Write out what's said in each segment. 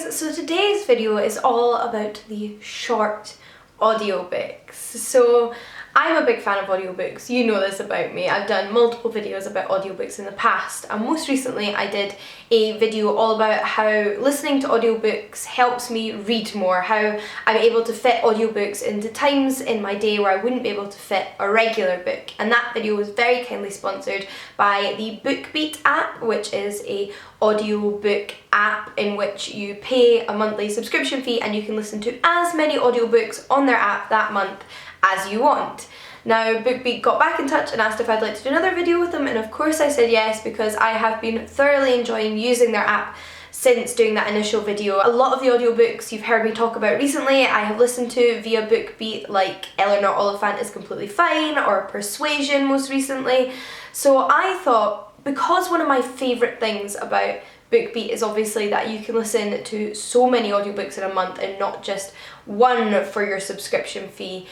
so today's video is all about the short audiobooks. So I'm a big fan of audiobooks, you know this about me. I've done multiple videos about audiobooks in the past, and most recently I did a video all about how listening to audiobooks helps me read more, how I'm able to fit audiobooks into times in my day where I wouldn't be able to fit a regular book. And that video was very kindly sponsored by the BookBeat app, which is a audiobook app in which you pay a monthly subscription fee and you can listen to as many audiobooks on their app that month as you want. Now, BookBeat got back in touch and asked if I'd like to do another video with them, and of course I said yes, because I have been thoroughly enjoying using their app since doing that initial video. A lot of the audiobooks you've heard me talk about recently I have listened to via BookBeat, like Eleanor Oliphant is Completely Fine or Persuasion most recently. So I thought, because one of my favourite things about BookBeat is obviously that you can listen to so many audiobooks in a month and not just one for your subscription fee,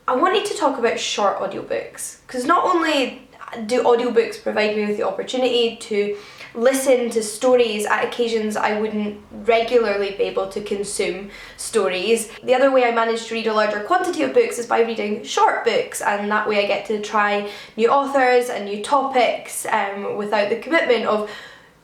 I wanted to talk about short audiobooks, because not only do audiobooks provide me with the opportunity to listen to stories at occasions I wouldn't regularly be able to consume stories. The other way I manage to read a larger quantity of books is by reading short books, and that way I get to try new authors and new topics without the commitment of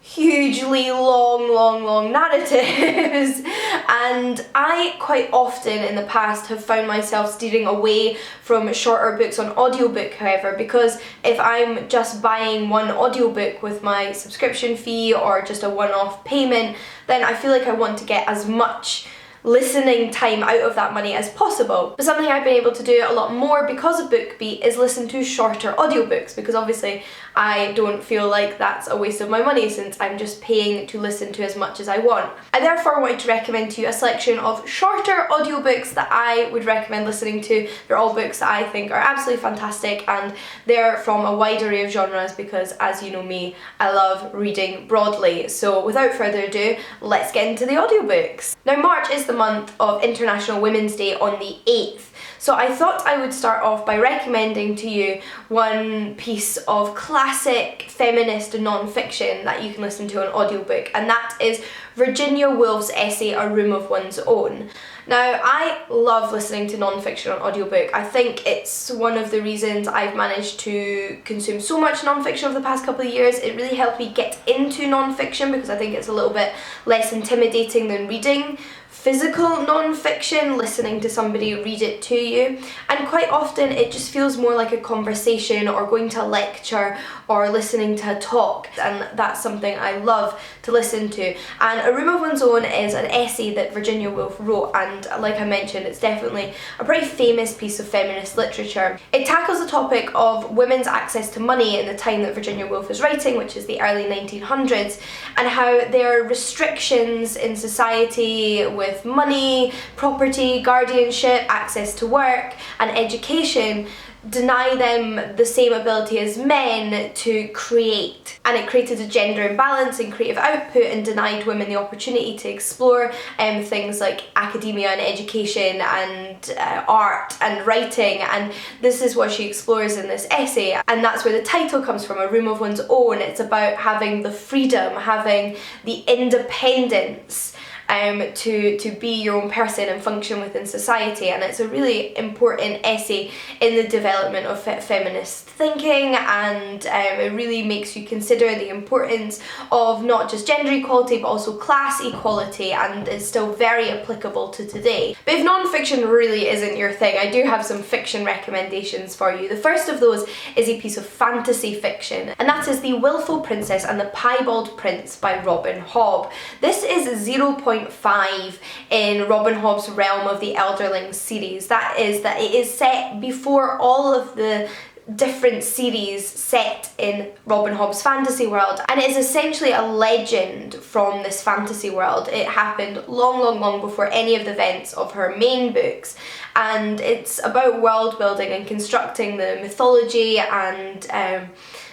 hugely long narratives. And I quite often in the past have found myself steering away from shorter books on audiobook, however, because if I'm just buying one audiobook with my subscription fee or just a one-off payment, then I feel like I want to get as much listening time out of that money as possible. But something I've been able to do a lot more because of BookBeat is listen to shorter audiobooks, because obviously I don't feel like that's a waste of my money since I'm just paying to listen to as much as I want. I therefore wanted to recommend to you a selection of shorter audiobooks that I would recommend listening to. They're all books that I think are absolutely fantastic, and they're from a wide array of genres because, as you know me, I love reading broadly. So without further ado, let's get into the audiobooks. Now, March is the month of International Women's Day on the 8th. So I thought I would start off by recommending to you one piece of classic feminist non-fiction that you can listen to on audiobook, and that is Virginia Woolf's essay A Room of One's Own. Now, I love listening to non-fiction on audiobook. I think it's one of the reasons I've managed to consume so much non-fiction over the past couple of years. It really helped me get into non-fiction because I think it's a little bit less intimidating than reading physical non-fiction, listening to somebody read it to you. And quite often it just feels more like a conversation or going to a lecture or listening to a talk, and that's something I love to listen to. And A Room of One's Own is an essay that Virginia Woolf wrote, and like I mentioned, it's definitely a pretty famous piece of feminist literature. It tackles the topic of women's access to money in the time that Virginia Woolf is writing, which is the early 1900s, and how there are restrictions in society with money, property, guardianship, access to work and education deny them the same ability as men to create. And it created a gender imbalance in creative output and denied women the opportunity to explore things like academia and education and art and writing, and this is what she explores in this essay, and that's where the title comes from, A Room of One's Own. It's about having the freedom, having the independence to be your own person and function within society, and it's a really important essay in the development of feminist thinking, and it really makes you consider the importance of not just gender equality but also class equality, and it's still very applicable to today. But if non-fiction really isn't your thing, I do have some fiction recommendations for you. The first of those is a piece of fantasy fiction, and that is The Wilful Princess and the Piebald Prince by Robin Hobb. This is 0.5 in Robin Hobb's realm of the Elderling series. That is that it is set before all of the different series set in Robin Hobb's fantasy world, and it is essentially a legend from this fantasy world. It happened long before any of the events of her main books, and it's about world building and constructing the mythology and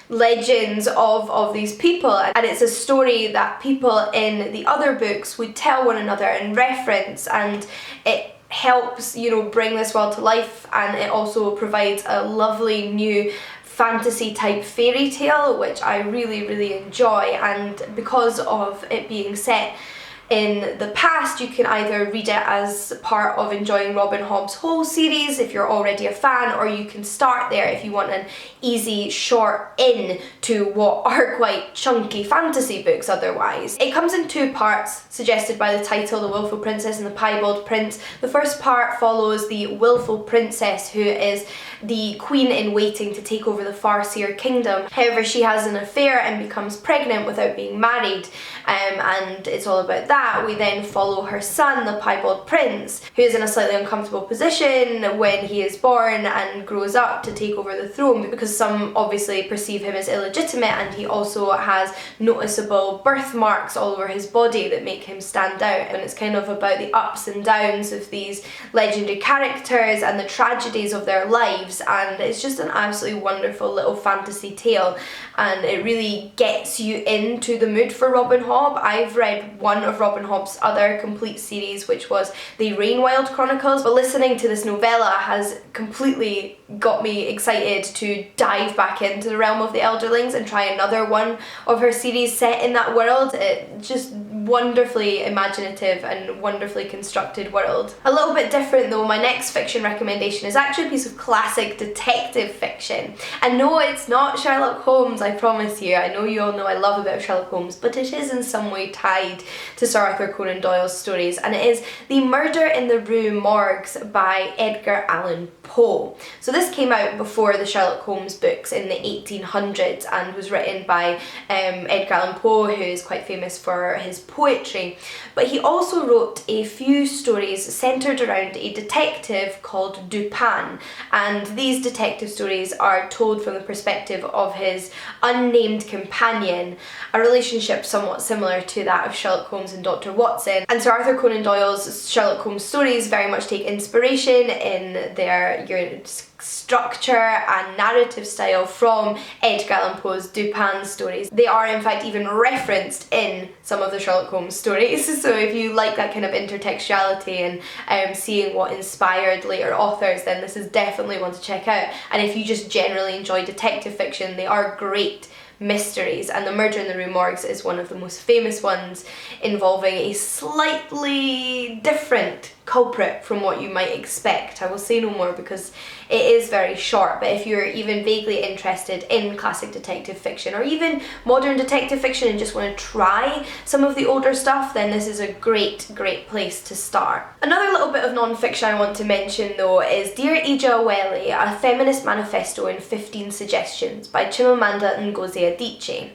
legends of these people, and it's a story that people in the other books would tell one another and reference, and it helps, you know, bring this world to life, and it also provides a lovely new fantasy type fairy tale which I really enjoy. And because of it being set in the past, you can either read it as part of enjoying Robin Hobb's whole series if you're already a fan, or you can start there if you want an easy, short in to what are quite chunky fantasy books otherwise. It comes in two parts, suggested by the title, The Wilful Princess and the Piebald Prince. The first part follows the Wilful Princess, who is the queen in waiting to take over the Farseer kingdom. However, she has an affair and becomes pregnant without being married, and it's all about that. We then follow her son, the Piebald Prince, who is in a slightly uncomfortable position when he is born and grows up to take over the throne, because some obviously perceive him as illegitimate, and he also has noticeable birthmarks all over his body that make him stand out. And it's kind of about the ups and downs of these legendary characters and the tragedies of their lives, and it's just an absolutely wonderful little fantasy tale, and it really gets you into the mood for Robin Hobb. I've read one of Robin Hobb's other complete series, which was the Rainwild Chronicles, but listening to this novella has completely got me excited to dive back into the realm of the Elderlings and try another one of her series set in that world. It's just wonderfully imaginative and wonderfully constructed world. A little bit different though, my next fiction recommendation is actually a piece of classic detective fiction. And no, it's not Sherlock Holmes, I promise you. I know you all know I love a bit of Sherlock Holmes, but it is in some way tied to Sir Arthur Conan Doyle's stories, and it is The Murder in the Rue Morgues by Edgar Allan Poe. So this came out before the Sherlock Holmes books in the 1800s and was written by Edgar Allan Poe, who is quite famous for his poetry. But he also wrote a few stories centred around a detective called Dupin, and these detective stories are told from the perspective of his unnamed companion, a relationship somewhat similar to that of Sherlock Holmes and Dr. Watson. And Sir Arthur Conan Doyle's Sherlock Holmes stories very much take inspiration in their structure and narrative style from Edgar Allan Poe's Dupin stories. They are in fact even referenced in some of the Sherlock Holmes stories, so if you like that kind of intertextuality and seeing what inspired later authors, then this is definitely one to check out. And if you just generally enjoy detective fiction, they are great mysteries, and The Murder in the Rue Morgues is one of the most famous ones, involving a slightly different culprit from what you might expect. I will say no more because it is very short, but if you're even vaguely interested in classic detective fiction or even modern detective fiction and just want to try some of the older stuff, then this is a great place to start. Another little bit of non-fiction I want to mention though is Dear Ijeawele, a feminist manifesto in 15 suggestions by Chimamanda Ngozi Adichie.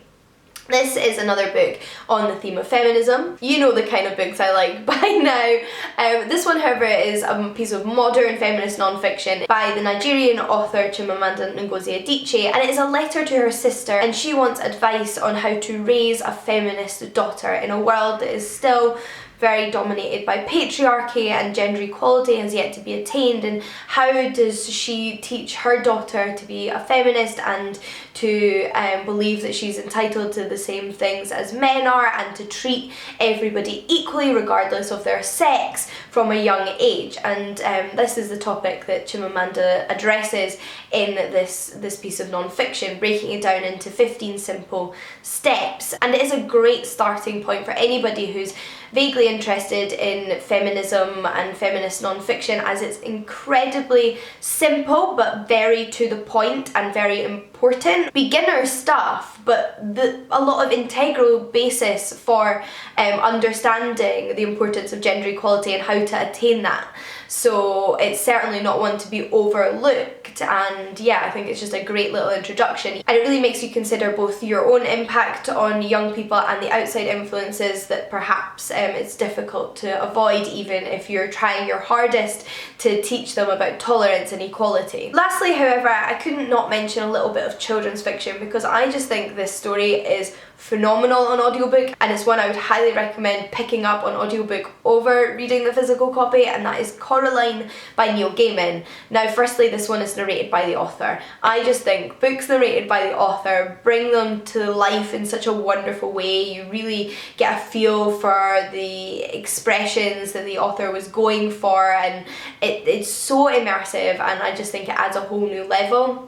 This is another book on the theme of feminism. You know the kind of books I like by now. This one, however, is a piece of modern feminist non-fiction by the Nigerian author Chimamanda Ngozi Adichie, and it is a letter to her sister, and she wants advice on how to raise a feminist daughter in a world that is still very dominated by patriarchy and gender equality has yet to be attained, and how does she teach her daughter to be a feminist and to believe that she's entitled to the same things as men are and to treat everybody equally regardless of their sex from a young age. And this is the topic that Chimamanda addresses in this piece of non-fiction, breaking it down into 15 simple steps. And it is a great starting point for anybody who's vaguely interested in feminism and feminist non-fiction, as it's incredibly simple but very to the point and very important. Beginner stuff, but a lot of integral basis for understanding the importance of gender equality and how to attain that. So it's certainly not one to be overlooked, and yeah, I think it's just a great little introduction, and it really makes you consider both your own impact on young people and the outside influences that perhaps it's difficult to avoid, even if you're trying your hardest to teach them about tolerance and equality. Lastly, however, I couldn't not mention a little bit of children's fiction, because I just think this story is phenomenal on audiobook, and it's one I would highly recommend picking up on audiobook over reading the physical copy, and that is Coraline by Neil Gaiman. Now, firstly, this one is narrated by the author. I just think books narrated by the author bring them to life in such a wonderful way. You really get a feel for the expressions that the author was going for, and it's so immersive, and I just think it adds a whole new level.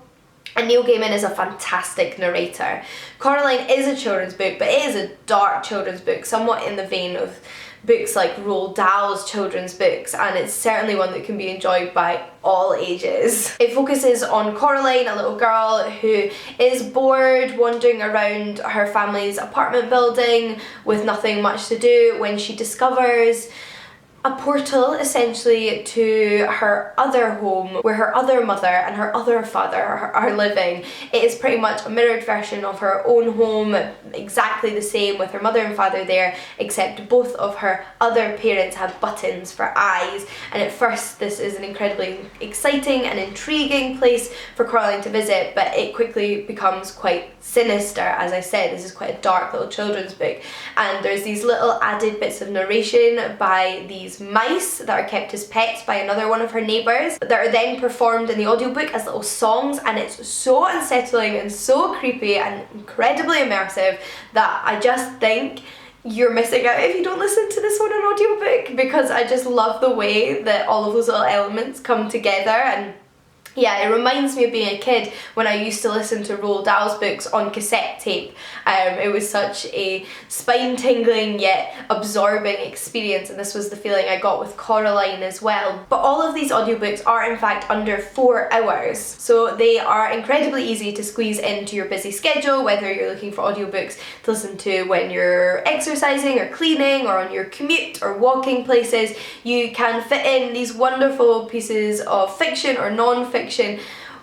And Neil Gaiman is a fantastic narrator. Coraline is a children's book, but it is a dark children's book, somewhat in the vein of books like Roald Dahl's children's books, and it's certainly one that can be enjoyed by all ages. It focuses on Coraline, a little girl who is bored wandering around her family's apartment building with nothing much to do when she discovers a portal essentially to her other home where her other mother and her other father are living. It is pretty much a mirrored version of her own home, exactly the same with her mother and father there, except both of her other parents have buttons for eyes. And at first this is an incredibly exciting and intriguing place for Coraline to visit, but it quickly becomes quite sinister. As I said, this is quite a dark little children's book, and there's these little added bits of narration by these mice that are kept as pets by another one of her neighbours that are then performed in the audiobook as little songs, and it's so unsettling and so creepy and incredibly immersive that I just think you're missing out if you don't listen to this one on audiobook, because I just love the way that all of those little elements come together. And yeah, it reminds me of being a kid when I used to listen to Roald Dahl's books on cassette tape. It was such a spine-tingling yet absorbing experience, and this was the feeling I got with Coraline as well. But all of these audiobooks are in fact under 4 hours, so they are incredibly easy to squeeze into your busy schedule, whether you're looking for audiobooks to listen to when you're exercising or cleaning or on your commute or walking places. You can fit in these wonderful pieces of fiction or non-fiction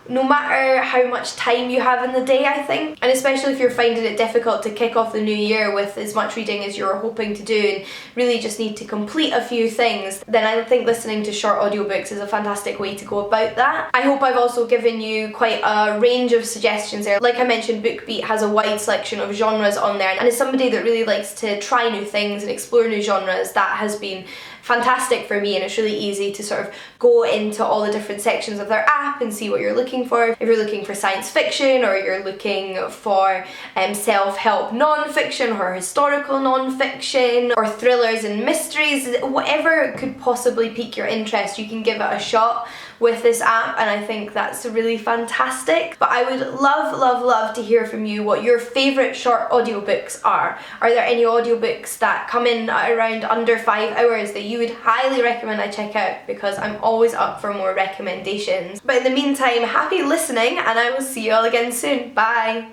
no matter how much time you have in the day, I think. And especially if you're finding it difficult to kick off the new year with as much reading as you're hoping to do and really just need to complete a few things, then I think listening to short audiobooks is a fantastic way to go about that. I hope I've also given you quite a range of suggestions there. Like I mentioned, BookBeat has a wide selection of genres on there, and as somebody that really likes to try new things and explore new genres, that has been fantastic for me, and it's really easy to sort of go into all the different sections of their app and see what you're looking for. If you're looking for science fiction, or you're looking for self-help non-fiction or historical non-fiction or thrillers and mysteries, whatever could possibly pique your interest, you can give it a shot with this app, and I think that's really fantastic. But I would love to hear from you what your favourite short audiobooks are. Are there any audiobooks that come in at around under 5 hours that you would highly recommend I check out? Because I'm always up for more recommendations. But in the meantime, happy listening, and I will see you all again soon. Bye!